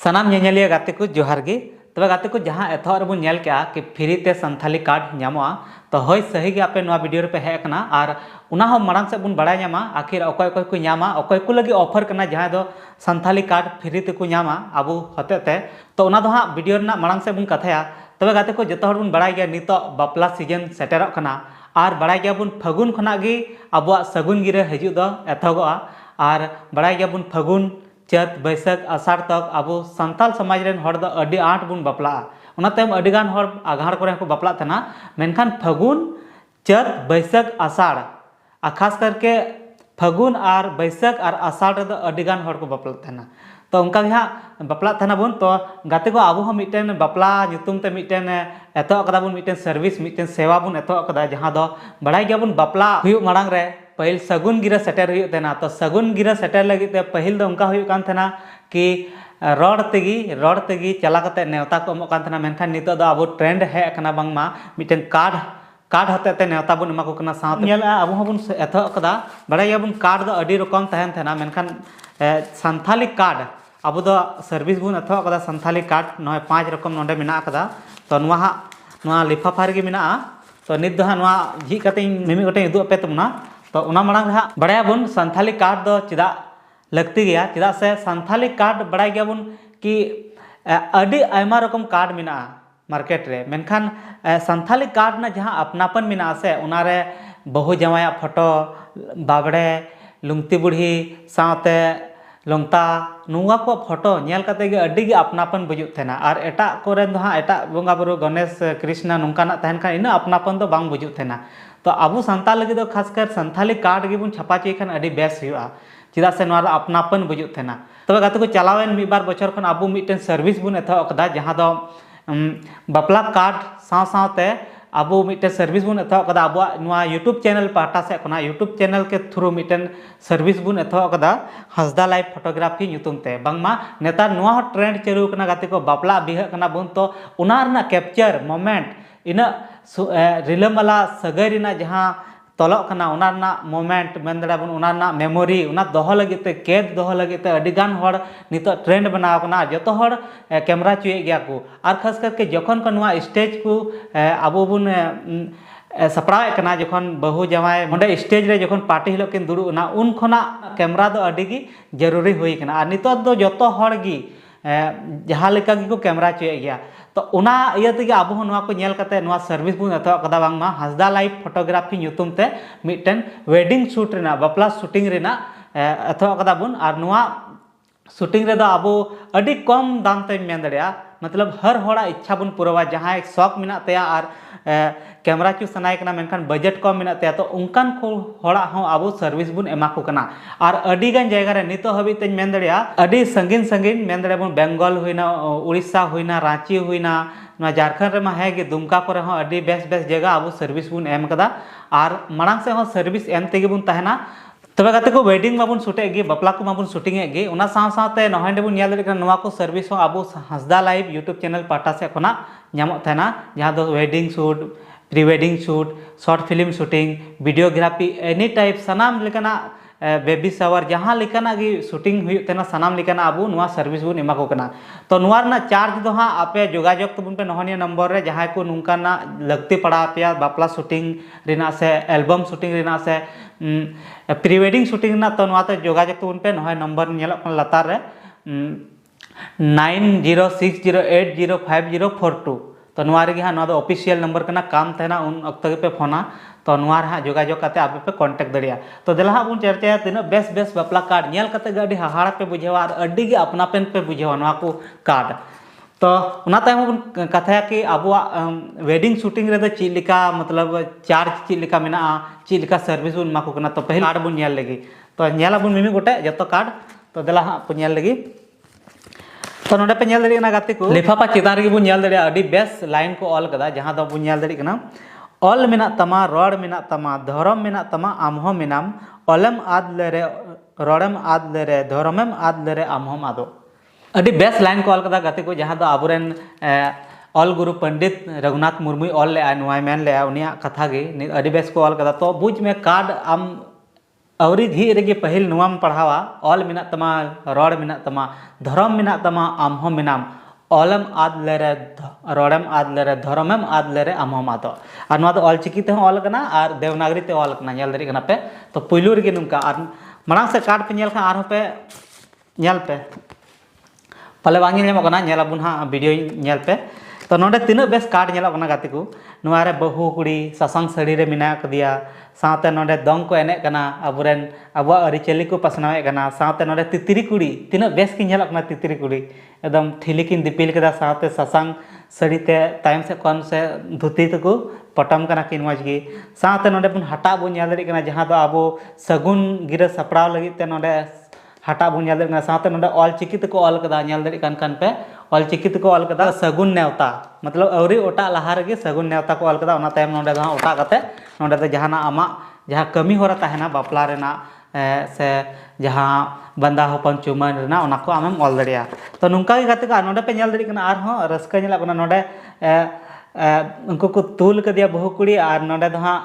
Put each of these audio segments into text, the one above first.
सनाम नेनेलिया गाते को जोहार गे तबे गाते को जहाँ एथो रेबन नेल केआ कि फ्री ते संथाली कार्ड ᱧᱟᱢᱚᱜᱼᱟ तो हय सही गे आपे नोआ वीडियो रे पे हेज कना आर उना हो मांग से बन बड़ा ᱧामा आखिर अकय अकय को ᱧामा अकय को लगी ऑफर कना जहाँ दो संथाली कार्ड फ्री ते को ᱧामा आबू हतेते तो उना दो हाँ वीडियो ना मांग से बन कथाया तबे गाते को जतो हर बन बड़ा गया नितो बापला सीजन सेटेरक कना आर बड़ा गया बन फागुन खना गे आबुआ सगुन गिरे हजू दो एथोगआ आर बड़ा गया बन फागुन चैत बैसाख आषाढ़ तक आबो संताल समाज रेन हर दो अडी आठ बुन बापला अडिगान हर आघाड़ को को बापला तना मेनखान फागुन चैत बैसाख आषाढ़ आ खास करके फागुन और बैसाख और आषाढ़ रे अडिगान हर को बापला तना तो उनका हाँ बापला तना बुन तो गाते को आबो हम मिटन बापला नितुम ते मिटन एतो कदा बुन मिटन सर्विस मिटन सेवा बुन एतो कदा जहाँ दो बड़ाई गया बुन बापला हुयु मांग रे पहिल सगुन गिरा सेटर हुयु तो सगुन गिरा सेटर लगी पहिल दो उनका हुयु कान तना कि रड़ तेगी चला कते नेवता को एमो कान तना मेनखान नितो दो आबो ट्रेंड हे कना बांगमा मिटन कार्ड हते नेवता बन एमा को कना साथ नेल आबो हबन एतो कदा बड़ाई गया बुन कार्ड दो अडी रकम तहन तना मेनखान संथाली कार्ड अब दो सर्विस बुन एतो कदा संथाली कार्ड नय 5 रकम नोंडे मिना कदा तो नोआ लिफाफा रे मिना तो नित दो नोआ झी कते मिमी गोटे उदु पे तुमना तो उना मांग रे बड़ाया बुन संथाली कार्ड दो चिदा लगती गया चिदा से संथाली कार्ड बड़ाई गया बुन कि अडी आयमा रकम कार्ड मिना मार्केट रे मेनखान संथाली कार्ड ना जहाँ अपनापन मिना से उनारे बहु जमाया फोटो बाबड़े लुंगती बुढ़ी साथे लंगता नुआ को फोटो नेल कते गे अडी गे अपनापन बुजुत थेना और एटा कोरे दो हाँ एटा बोंगा बुरु गणेश कृष्णा नोंकाना तहन खान इना अपनापन दो बांग बुजुत थेना तो आबू संताल लगी दो खासकर संथाली कार्ड गे बुन छापा चे खान अडी बेस हुआ चिदा से नोआ अपनापन बुजुत थेना तबे गाते को चलावेन मी बार बछर खन आबू मिटन सर्विस बुन एथो कदा जहाँ दो बापला कार्ड साथे आबो मिटन सर्विस बुन एथो कदा आबो नोआ यूट्यूब चैनल पाटा से कोना यूट्यूब चैनल के थ्रू मिटन सर्विस बुन एथो कदा हंसदा लाइव फोटोग्राफी ᱧᱩᱛᱩᱢ ते बांगमा नेतार नोआ ट्रेंड चालू कना गाते को बापला बिहा कना बुन तो उना रना कैप्चर मोमेंट इना रिलम वाला सगै रिना जहाँ तलक कना उना रना मोमेंट मेन दड़ा बुन उना रना मेमोरी उना दोहो लगी ते कैद दोहो लगी ते अडिगान हर नितो ट्रेंड बनाव कना जतो हर कैमरा चुए गया को और खास करके जखन को नोआ स्टेज को आबो बुन सपड़ावे कना जखन बहु जमाय मंडे स्टेज रे जखन पार्टी हिलो किन दुड़ु ना उन खना कैमरा दो अडी गी जरूरी हुई कना और नितो दो जतो हर गी जहाँ लेका गी को कैमरा चुए गया तो उना इया तेगे आबो नोआ को नेल कते नोआ सर्विस बुन एतो कदा बांगमा हंसदा लाइव फोटोग्राफी ᱧᱩᱛᱩᱢ ते मिटन वेडिंग शूट रेना बापला शूटिंग रेना एतो कदा बुन और नोआ शूटिंग रे दो आबो अडी कम दाम ते मेन दड़िया मतलब हर होड़ा इच्छा बुन पुरवा जहाँ शौक मिना तया और कैमरा चू सनाय कना मेनखान बजट कम मिना तया तो उनकान को होड़ा हो आबो सर्विस बुन एमा को कना और अडी गान जायगा रे नितो हबी ते मेन दड़िया अडी संगीन मेन दड़िया बुन बेंगल हुइना उड़ीसा हुइना रांची हुइना ना झारखंड रे मा है कि दुमका करे हो अडी बेस जगह आबो सर्विस बुन एम कदा और मांग से हो सर्विस एम तेगे बुन तहना तबे गाते को वेडिंग माबुन शूटे गे बापला को माबुन शूटिंग गे उना साथे नहांडे बुन नेल दड़े नोआ को सर्विस हो आबो हंसदा लाइव यूट्यूब चैनल पाटा से खना ᱧᱟᱢᱚᱜ तहना जहाँ दो wedding shoot pre wedding shoot short film shooting videography any type सनाम लेकना बेबी शावर जहाँ लेकना गी शूटिंग हुई तेना सनाम लेकना आबो नोआ सर्विस बुन एमा को कना तो नोआ रना चार्ज दो हाँ आपे जोगाजोग तबुन पे नहनिया नंबर रे जहाँ को नुंकाना लगती पड़ा पे बापला शूटिंग रेना से एल्बम शूटिंग रेना से प्री वेडिंग शूटिंग ना तो नोआ तो जोगाजोग तबुन पे नहय नंबर नेलक लतार रे 9060805042 तो नोआ रे हाँ नोआ दो ऑफिशियल नंबर कना काम तहना उन अक्तो पे फोना तो नोआ रे हाँ जोगाजोग करते आपे पे कांटेक्ट दड़िया तो दिला हाँ बुन चर्चा तीना बेस बापला कार्ड नेल करते अडी हाहाड़ा पे बुझेवा और अडी गे अपनापन पे बुझेवा नोआ को कार्ड तो उना तायम बुन कथाया कि आबुआ वेडिंग शूटिंग रे ची लिका मतलब चार्ज ची लिका मेना ची लिका सर्विस बुन माको कना तो पहले कार्ड बुन नेल लगी तो नेला बुन मिमी गोटे जतो कार्ड तो दिला हाँ पे नेल लगी तो नोडे पे नेल दड़ी ना गाते को लिफाफा चितान रे बुन नेल दड़ी अडी बेस लाइन को ऑल कदा जहाँ दो बुन नेल दड़ी कना ऑल मिना तमा रड़ मिना तमा धर्म मिना तमा आमहो मिनाम ऑलम आद लेरे रड़म आद लेरे धर्मम आद लेरे आमहोम आदो अडी बेस लाइन को ऑल कदा गाते को जहाँ दो आबुरेन ऑल गुरु पंडित रघुनाथ मुर्मू ऑल ले नोय मेन ले उनिया कथा गे अडी बेस को ऑल कदा तो बुझ में कार्ड आम अवरी धी रेगे पहिल नुआम पढ़ावा ऑल मिना तमा रॉड मिना तमा धर्म मिना तमा आमहो मिनाम ऑलम आद लेरे रॉडम आद लेरे धर्मम आद लेरे आमहो मातो और नवा तो ऑल चिकी ते ऑल कना और देवनागरी ते ऑल कना नेल दरी कना पे तो पुइलु रेगे नुका और मांग से कार्ड पे नेल खा आर पे नेल पे पले वांगी नेमो कना नेला बुन हा वीडियो नेल पे तो नोडे तीना बेस कार्ड नेला कना गाते को नुआरे बहु कुड़ी ससांग सड़ी रे मिना कदिया साथे नोडे दंग को एने कना अबुरेन अबुआ अरिचेली को पसनावे कना साथे नोडे तितिरी कुड़ी तीना बेस की नेला कना तितिरी कुड़ी एकदम ठिली किन दिपिल कदा साथे ससांग सड़ी ते टाइम से कौन से धुती तको पटम कना किन मज गी साथे नोडे बुन हटा बुन नेल दरी कना जहां दो अबो सगुन गिरा सपड़ाव लगी ते नोडे हटा बुन नेल दरी साथे नोडे ऑल चिकी तको ऑल कदा नेल दरी कान पे ऑल चिकी तको ऑल कदा सगुन नेवता मतलब अवरी ओटा लहा रेगे सगुन नेवता को ऑल कदा ओना तायम नोडे दो ओटा कते नोडे दो जहाना आमा जहां कमी होरा तहना बापला रेना से जहां बंदा होपन चुमन रेना ओना को आमेम ऑल दरिया तो नुंका गे गाते का नोडे पे नेल दरी कना आर हो रस्का नेला कना नोडे उनको को तूल कदिया बहु कुड़ी आर नोडे दो हां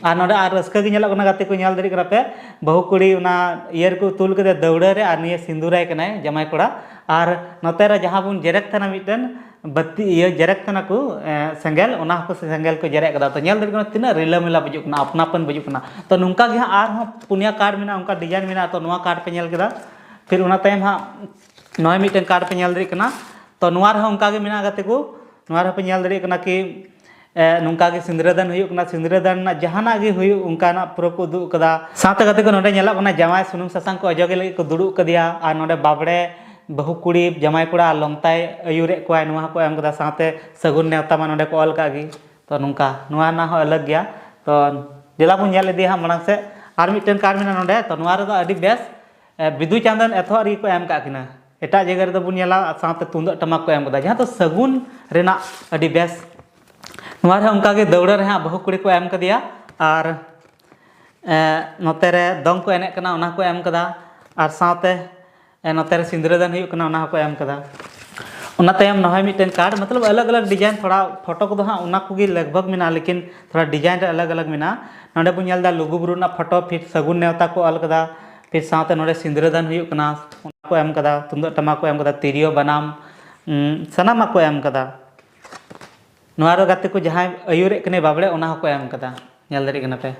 और नोडे आर रस्का गे नेला कना गाते को नेल दरी कना पे बहु कुड़ी उना ईयर को तूल कदे दौड़ा रे आर निये सिंदूराय कना जमाई कोड़ा और नोते रे जहां बुन जेरेक थाना मिटन बत्ती ये जेरेक थाना को सेंगेल ओना को सेंगेल को जेरेक कदा तो नेल दरी कना तिना रिलामिला बजु कना अपनापन बजु कना तो नुंका गे आर हो पुनिया कार्ड मिना उनका डिजाइन मिना तो नोवा कार्ड पे नेल केदा फिर ओना तायम हा नोय मिटन कार्ड पे नेल दरी कना तो नोवा रे उनका गे मिना गाते को नोवा रे पे नेल दरी कना कि नुंका गे सिंदरादान हुयु कना सिंदरादान ना जहाना गे हुयु उनका ना पूरा को दुक कदा साथे गाते को नोडे नेला कना जमाय सुनुम ससांग को अजोगे लगी को दुडुक कदिया और नोडे बाबड़े बहु कुड़ी जमाई कोड़ा लंगताय अयुरे को नुआ को एम कदा साथे सगुन नेवता मा नोडे को ऑल कागी तो नुंका नुआ ना हो अलग गया तो दिला बुन नेल इदी हा मणा से आर मिटन कार्ड मिना नोडे तो नुआ रे दो अडी बेस बिदु चांदन एथोरी को एम का किना एटा जगह रे दो बुन नेला साथे तुंदक टमाक को एम कदा जहां तो सगुन रेना अडी बेस नुआ रे उनका गे दौड़ा रे हा बहु कुड़ी को एम कदिया और नोते रे दंग को एने कना ओना को एम कदा और साथे नोते रे सिंदूरदान हुयु कना ओना को एम कदा ओना तायम नहय मिटन कार्ड मतलब अलग अलग डिजाइन थोड़ा फोटो को हाँ ओना को गे लगभग मिना लेकिन थोड़ा डिजाइन रे अलग अलग मिना नोडे बुन नेलदा लुगुबुरु ना फोटो फिर सगुन नेवता को ऑल कदा फिर साथे नोडे सिंदूरदान हुयु कना ओना को एम कदा तुंदक टमाक को एम कदा तिरियो बनाम सनामा को एम कदा नुआ रे गाते को जहां अयुरे कने बाबड़े ओना को एम कदा नेल दरी कना पे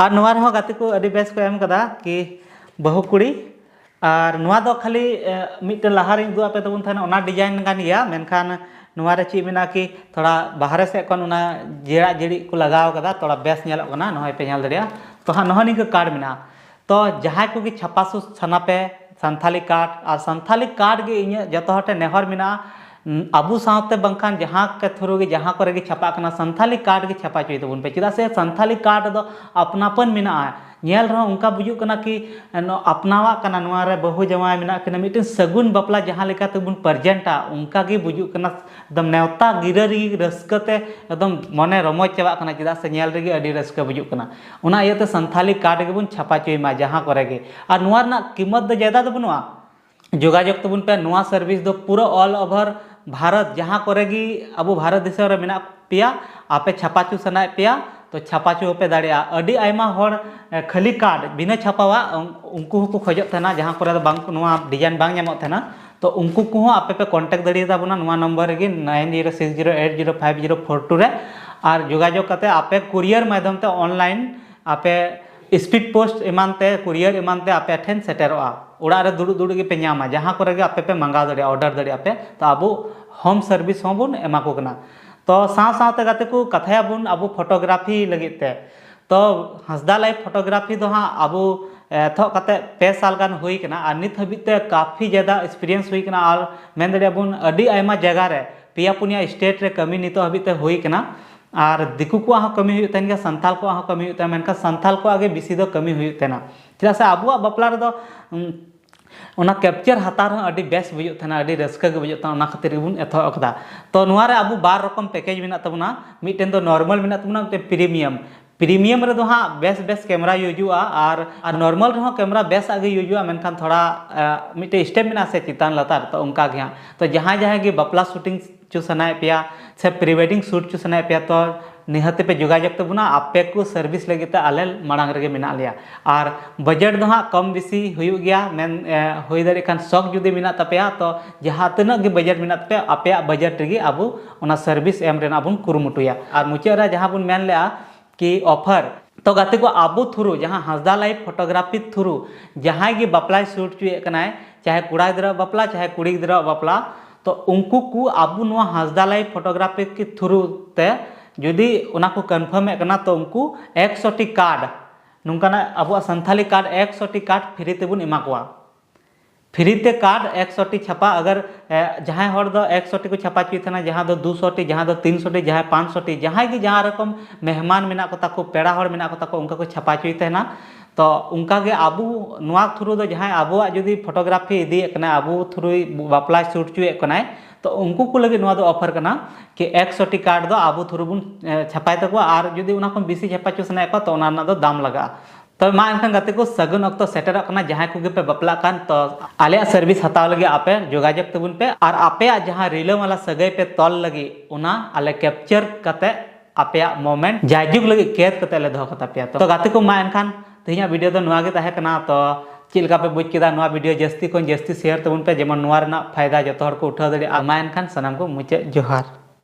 और नुआ रे गाते को अडी बेस को एम कदा कि बहु कुड़ी और नुआ दो खाली मिटन लहारे दु आपे तबुन थाना ओना डिजाइन गान गया मेनखान नुआ रे ची मिना कि थोड़ा बाहर से कोन ओना जेड़ा जेड़ी को लगाव कदा थोड़ा बेस नेल कना नहय पे नेल दरिया तो हा नहनी के कार्ड मिना तो जहां को कि छापासु छाना पे संथाली कार्ड और संथाली कार्ड गे इन जतो हटे नेहर मिना अबु सावते बंखान जहां के थ्रू गे जहां करे गे छापा कना संथाली कार्ड गे छापा चोय तबुन पे चिदा से संथाली कार्ड दो अपनापन मिना नेल रहा उनका बुझु कना कि अपनावा कना नुआ रे बहु जमाय मिना कना मिटन सगुन बपला जहां लेका तबुन प्रेजेंटा उनका गे बुझु कना एकदम नेवता गिररी रस्कते एकदम मने रमोज चबा कना चिदा से नेल रेगे अडी रस्का बुझु कना ओना इयते संथाली कार्ड गे बुन छापा चोय मा जहां करे गे और नुआ ना कीमत दो ज्यादा दो बनुआ जोगाजोग तबुन पे नुआ सर्विस दो पूरा ऑल ओवर भारत जहां करेगी अब भारत देश रे मेना पिया आपे छापाचू सनाय पिया तो छापाचू पे दाड़िया अडी आयमा होड़ खाली कार्ड बिना छापावा उनको को खोजत थना जहां करे बांग नुआ डिजाइन बांग ᱧᱟᱢᱚᱜ थना तो उनको को आपे पे कांटेक्ट दाड़िया ताबुना नुआ नंबर गे 9060805042 रे और जोगाजोग कते आपे कुरियर माध्यम ते ऑनलाइन आपे स्पीड पोस्ट इमानते कुरियर इमानते आपे ठेन सेटेरोआ उड़ा रे दुडु दुडु गे पे ᱧामा जहां करे गे आपे पे मंगा दाड़िया ऑर्डर दाड़िया पे तो आबो होम सर्विस हों बुन एमा को कना तो साथ साथ गाते को कथाया बुन अब फोटोग्राफी लगिते तो हंसदा लाइव फोटोग्राफी दो हाँ अब एथो कते 5 साल गान हुई कना और नित हबीते काफ़ी ज़्यादा एक्सपीरियंस हुई कना और मेन दड़िया बुन अडी आयमा जगह रे पिया पुनिया स्टेट रे कमी नितो हबीते हुई कना और दिकु को कमी हुई तन संथाल को कमी हुई मेनका संथाल को आगे बेसी दो कमी हुई तेना चेदा से अबुआ बपला रे दो ओना कैप्चर हातार अडी बेस बुझु थाना अडी रस्का गे बुझु थाना ओना खातिर बुन एथो अकदा तो नुआ रे अबु बार रकम पैकेज मिना तबना मिटेन दो नॉर्मल मिना तबना मिटे प्रीमियम रे दो हां बेस कैमरा यूजुआ और नॉर्मल रे कैमरा बेस आगे यूजुआ मेनखान थोड़ा मिटे स्टेप मिना से चितान लतार तो उनका गे तो जहां गे बपला शूटिंग चु सनाय पिया से प्री वेडिंग शूट चु सनाय पिया तो निहते पे जोगाजोग तबुना आपे को सर्विस लगे आले मांग रगे मेना लिया और बजट दो हाँ कम बेसी हुई गया मेन हुई दाड़े खान शौक जुदी मेना तपेया तो जहाँ तनाग गे बजट मेना तपे आपे बजट रेगे अब ओना सर्विस एम रेना बुन कुरुमुटुया और मुचाद रे जहाँ बुन मेन लेआ कि ऑफर तो गाते को आबो थ्रू जहाँ हांसदा लाइव फोटोग्राफी थ्रू जहाँ गे बापला शूट चुए चाहे कड़ा गिद्रा बापला चाहे कुड़ी गिद्रा बापला तो उनको को आबो नवा हांसदा लाइव फोटोग्राफी के थ्रू ते जुदी उना को कन्फर्म है तो उनको 100 टी कार्ड नुकाना अब संथाली कार्ड 100 टी कार्ड फ्री तेबुन एमा कोआ फ्री ते कार्ड 100 टी छापा अगर जहाँ हर दो 100 टी को छापा चुई जहाँ दो 200 टी जहाँ दो 300 टी जहाँ 500 टी जहाँ की जहाँ रकम मेहमान मेना को ताको पेड़ा हर मेना को ताको उनका को छापा चुई तो उनका गे आबू नुआ थ्रू दो जहाँ आबो जुदी फोटोग्राफी इदी आबू थ्रू बापला शूट चुए तो उनको को लगे नुआ दो ऑफर करना कि 100 टी कार्ड दो आबू थ्रू बुन छापाई तको और जुदी उना को बेसी छापा चु सना तो उना ना दो दाम लगा तो मा एनखान गाते को सगुन अक्तो सेटर जहाँ को पे बापला कान तो आले सर्विस हताव लगे आपे जोगाजोग तबुन पे और आपे जहाँ रिलो वाला सगई पे तल लगे उना आले कैप्चर कते आपे मोमेंट जायजुग लगे कैद कते ले दो कता पे तो गाते को मा एनखान तेहिया वीडियो दो नुआ गे ताहे कना तो चिलका पे बुझ केदा नुआ वीडियो जस्ती को जस्ती शेयर तबुन पे जेमन नुआ रना फायदा जतो हर को उठाव दाड़े मा एनखान सनाम को मुचे जोहार।